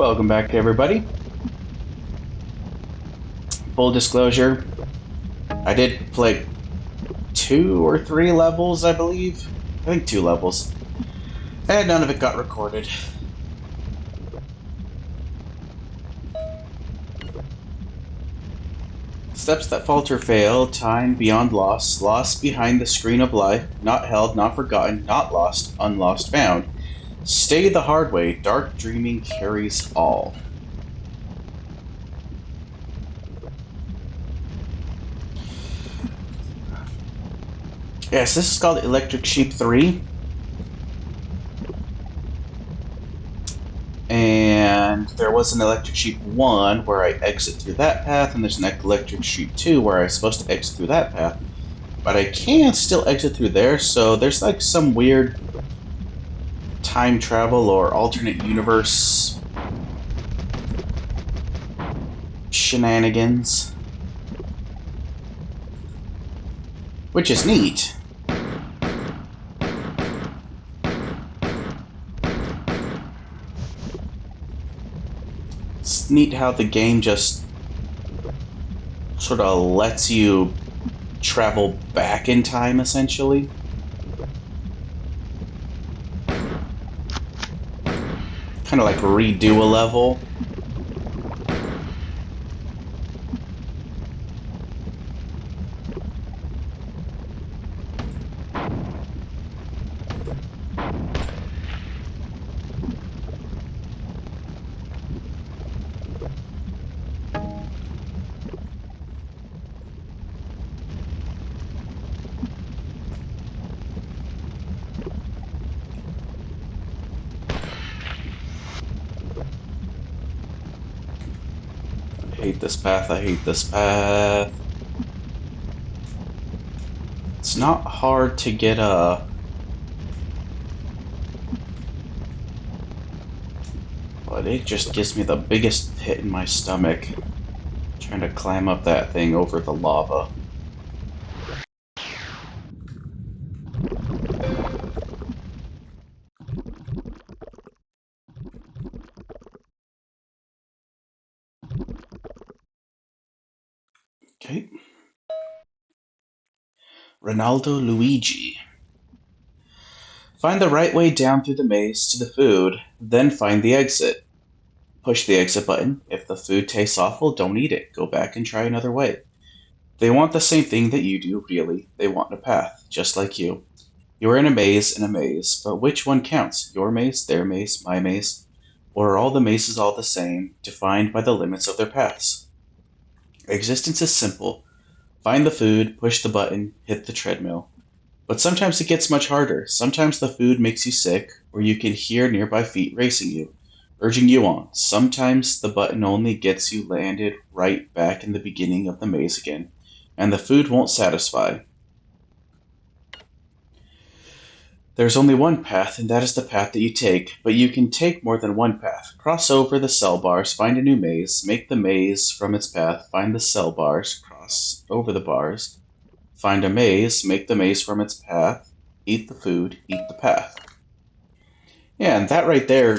Welcome back, everybody. Full disclosure, I did play two or three levels, I believe. I think two levels. And none of it got recorded. Steps that falter fail, time beyond loss, lost behind the screen of life, not held, not forgotten, not lost, unlost, found. Stay the hard way, dark dreaming carries all. Yes, this is called Electric Sheep 3. And there was an Electric Sheep 1 where I exit through that path, and there's an Electric Sheep 2 where I'm supposed to exit through that path. But I can still exit through there, so there's like some weird time travel or alternate universe shenanigans, which is neat. It's neat how the game just sort of lets you travel back in time, essentially. Kind of like redo a level. I hate this path, I hate this path. It's not hard to get but it just gives me the biggest pit in my stomach trying to climb up that thing over the lava. Okay. Ronaldo Luigi. Find the right way down through the maze to the food, then find the exit. Push the exit button. If the food tastes awful, don't eat it. Go back and try another way. They want the same thing that you do, really. They want a path, just like you. You're in a maze, but which one counts? Your maze, their maze, my maze? Or are all the mazes all the same, defined by the limits of their paths? Existence is simple. Find the food, push the button, hit the treadmill. But sometimes it gets much harder. Sometimes the food makes you sick, or you can hear nearby feet racing you, urging you on. Sometimes the button only gets you landed right back in the beginning of the maze again, and the food won't satisfy. There's only one path, and that is the path that you take, but you can take more than one path. Cross over the cell bars, find a new maze, make the maze from its path, find the cell bars, cross over the bars, find a maze, make the maze from its path, eat the food, eat the path. Yeah, and that right there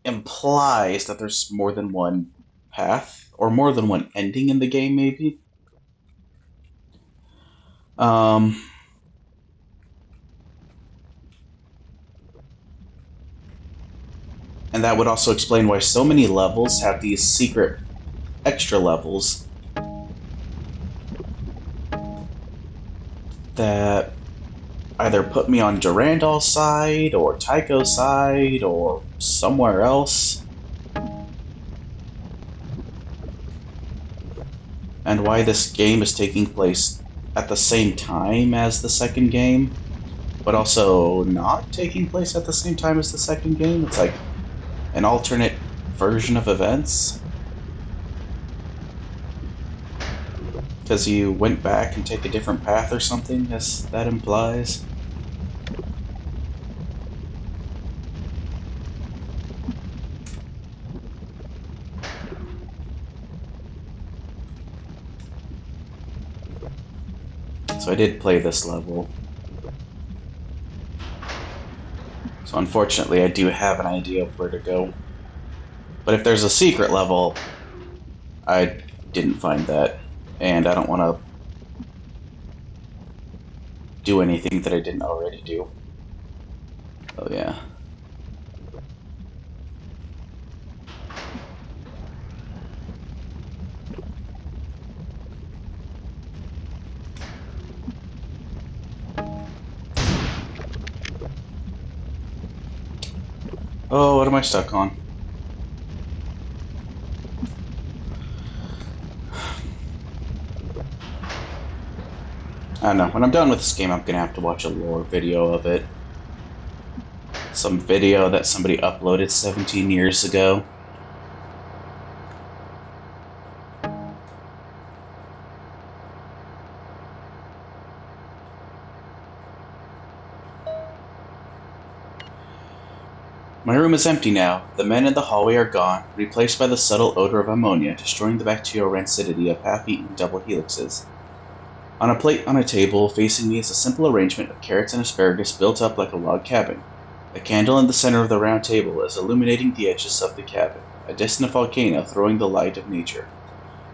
implies that there's more than one path, or more than one ending in the game, maybe. Um, and that would also explain why so many levels have these secret extra levels that either put me on Durandal's side, or Tycho's side, or somewhere else. And why this game is taking place at the same time as the second game, but also not taking place at the same time as the second game. It's like an alternate version of events because you went back and take a different path or something, as that implies. So I did play this level. So unfortunately, I do have an idea of where to go. But if there's a secret level, I didn't find that, and I don't want to do anything that I didn't already do. Oh yeah. Oh, what am I stuck on? I don't know. When I'm done with this game, I'm gonna have to watch a lore video of it. Some video that somebody uploaded 17 years ago. My room is empty now. The men in the hallway are gone, replaced by the subtle odor of ammonia, destroying the bacterial rancidity of half-eaten double helixes. On a plate on a table, facing me is a simple arrangement of carrots and asparagus built up like a log cabin. A candle in the center of the round table is illuminating the edges of the cabin, a distant volcano throwing the light of nature.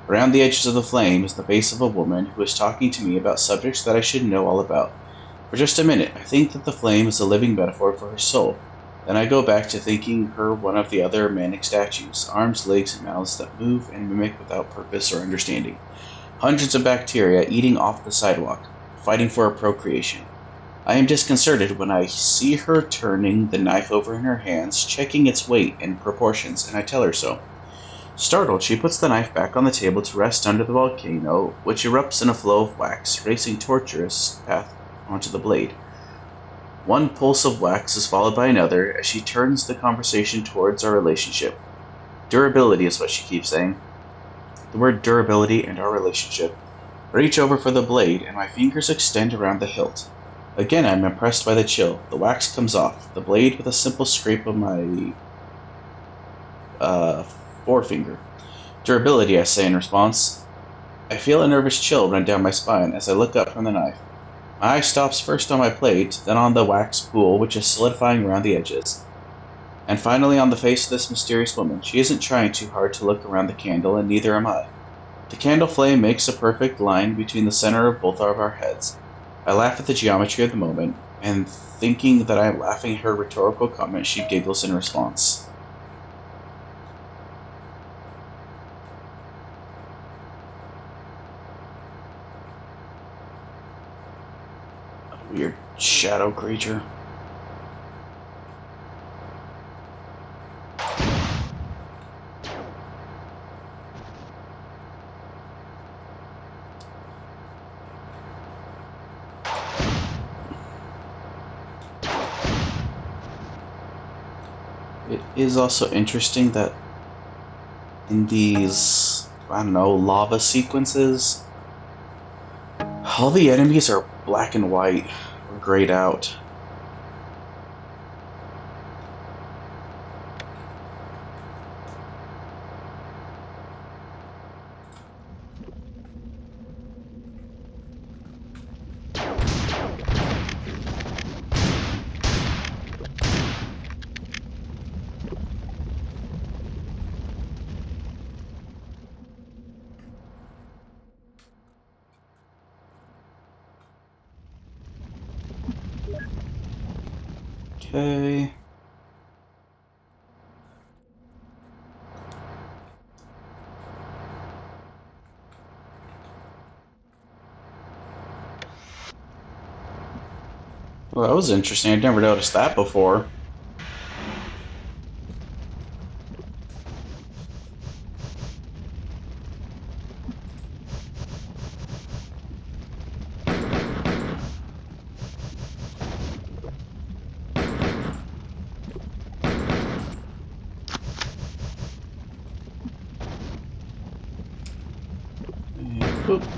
Around the edges of the flame is the face of a woman who is talking to me about subjects that I should know all about. For just a minute, I think that the flame is a living metaphor for her soul. Then I go back to thinking her one of the other manic statues, arms, legs, and mouths that move and mimic without purpose or understanding. Hundreds of bacteria eating off the sidewalk, fighting for procreation. I am disconcerted when I see her turning the knife over in her hands, checking its weight and proportions, and I tell her so. Startled, she puts the knife back on the table to rest under the volcano, which erupts in a flow of wax, racing tortuous path onto the blade. One pulse of wax is followed by another as she turns the conversation towards our relationship. Durability is what she keeps saying. The word durability and our relationship. I reach over for the blade, and my fingers extend around the hilt. Again, I'm impressed by the chill. The wax comes off, the blade with a simple scrape of my uh, forefinger. Durability, I say in response. I feel a nervous chill run down my spine as I look up from the knife. My eye stops first on my plate, then on the wax pool, which is solidifying around the edges, and finally on the face of this mysterious woman. She isn't trying too hard to look around the candle, and neither am I. The candle flame makes a perfect line between the center of both of our heads. I laugh at the geometry of the moment, and thinking that I am laughing at her rhetorical comment, she giggles in response. A weird shadow creature. It is also interesting that in these, I don't know, lava sequences, all the enemies are black and white or grayed out. Okay. Well, that was interesting. I'd never noticed that before. And, oop.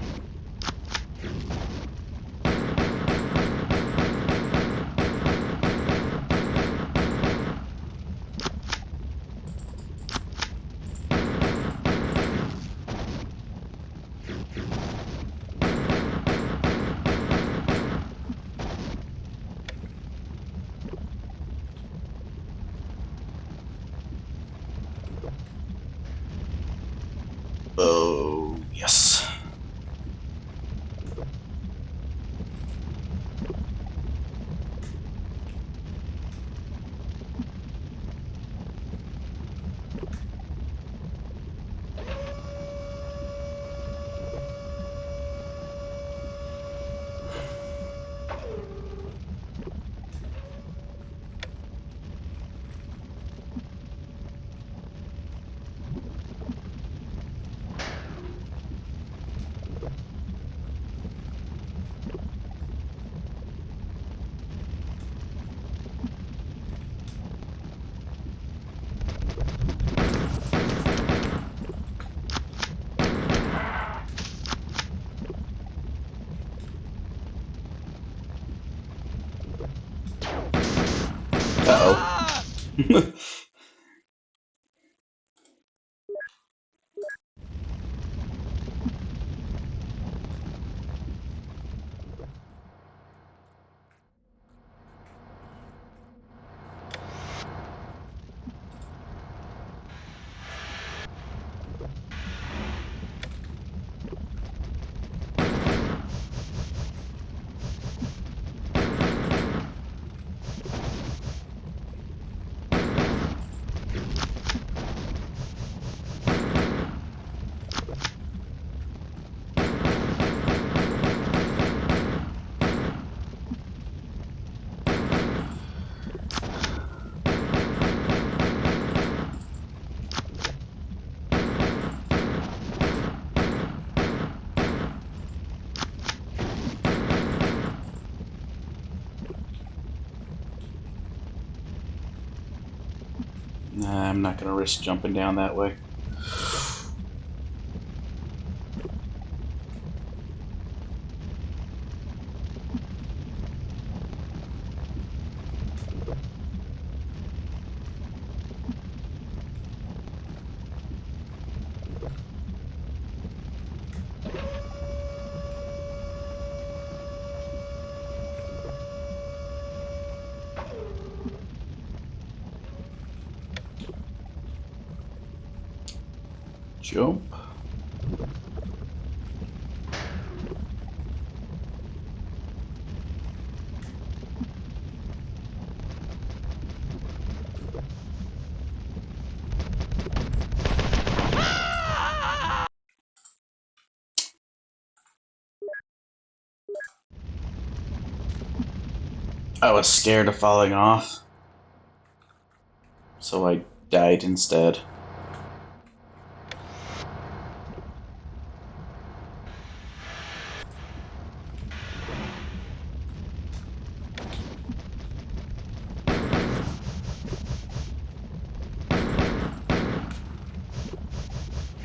Uh-oh. Nah, I'm not gonna risk jumping down that way. Jump. I was scared of falling off, so I died instead.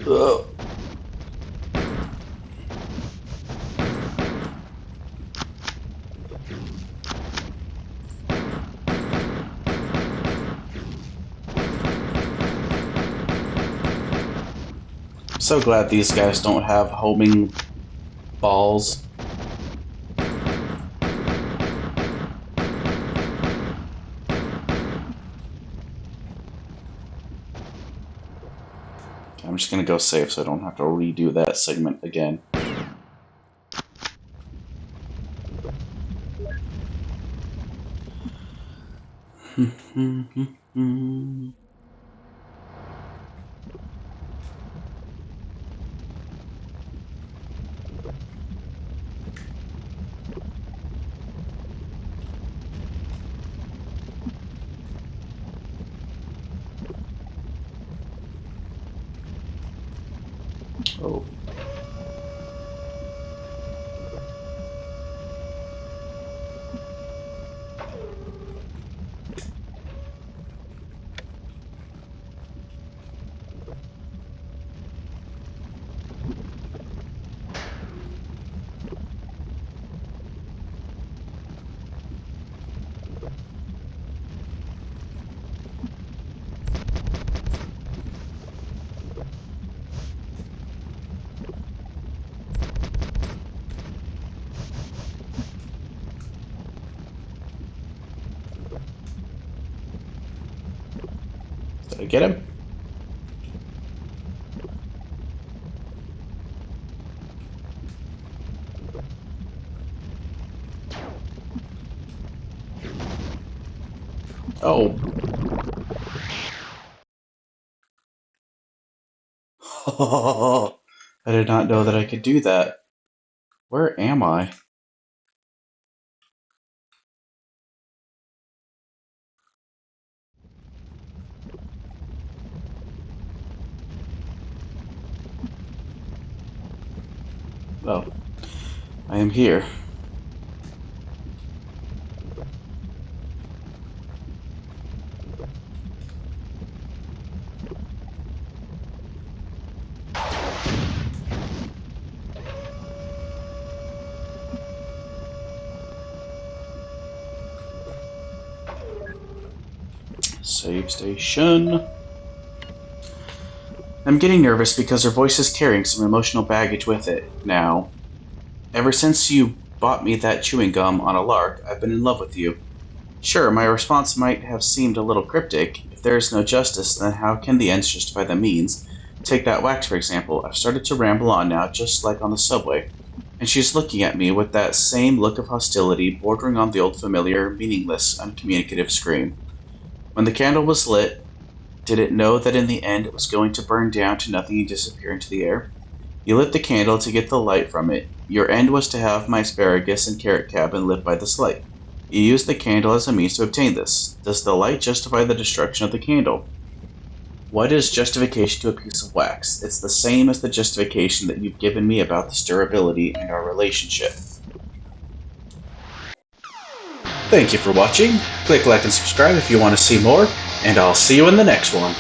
Ugh. I'm so glad these guys don't have homing balls. I'm just gonna go save so I don't have to redo that segment again. Oh. Did I get him? Oh. I did not know that I could do that. Where am I? Oh, I am here. Save station. I'm getting nervous because her voice is carrying some emotional baggage with it. Now, ever since you bought me that chewing gum on a lark, I've been in love with you. Sure, my response might have seemed a little cryptic. If there is no justice, then how can the ends justify the means? Take that wax, for example. I've started to ramble on now, just like on the subway. And she's looking at me with that same look of hostility, bordering on the old familiar, meaningless, uncommunicative scream. When the candle was lit, did it know that in the end it was going to burn down to nothing and disappear into the air? You lit the candle to get the light from it. Your end was to have my asparagus and carrot cabin lit by this light. You used the candle as a means to obtain this. Does the light justify the destruction of the candle? What is justification to a piece of wax? It's the same as the justification that you've given me about this durability and our relationship. Thank you for watching. Click like and subscribe if you want to see more, and I'll see you in the next one.